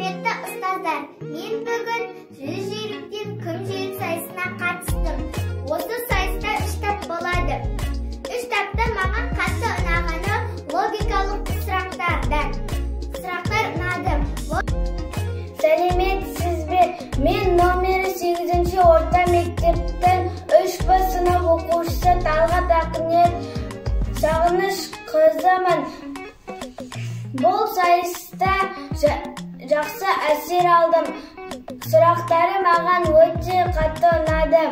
Құрметті ұстаздар, мен бүгін 100 жүйріктен кім жүйрік сайысына қатыстым. Осы сайыста 3 тап болады. 3 тапта маған қатты ұнағаны логикалық сұрақтар. Сұрақтар ұнады. Сәлеметсіз бе? Мен номері 8 орта мектептің 3 сынып оқушысы Талғат Ақниет Сағыныш қызымын. Бұл сайыста жақсы әсер алдым. Сұрақтары маған өте қатты ұнады.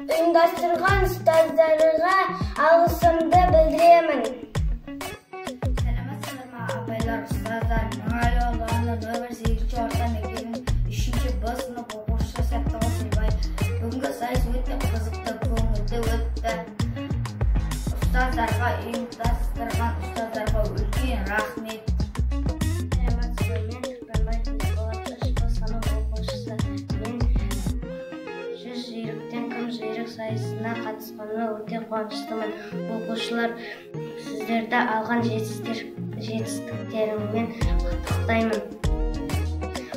Ұйымдастырған ұстаздарға алғысымды білдіремін. Сәлеметсіздер ме, апайлар, ұстаздар? Мұңайлы ауданы нөмір 8 орта мектебінің 3 Б сынып оқушысы Сәттіғұл Сыйбай. Бүгінгі сайыс өте қызықты, көңілді өтті. Ұстаздарға, ұйымдастырған ұстаздарға үлкен рахмет. Сайысына қатысқаныма өте қуаныштымын. Оқушылар, сіздерді алған жетістіктеріңмен құттықтаймын.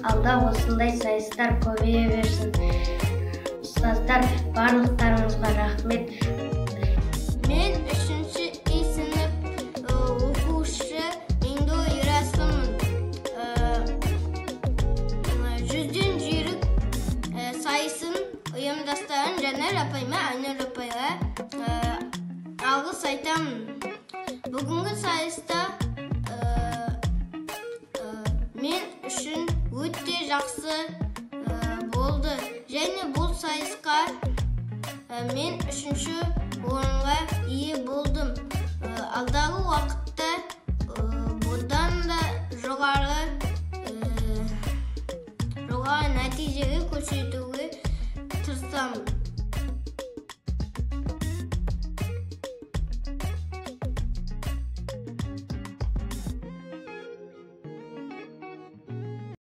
Алда осындай сайыстар көбейе берсін. Ұстаздар, барлықтарыңызға рахмет. Мен 3-ші сынып оқушы Меңдо Ерасымын. 100-ден жүйрік сайысын ұйымдастырған Жанар апайма, Айнұр апайға алғыс айтамын. Бүгінгі сайыста мен үшін өте жақсы болды. Және бұл сайысқа мен 3-ші орынға ие болдым. Алдағы уақытта бұдан да жоғары нәтижеге көрсетуге тырысамын.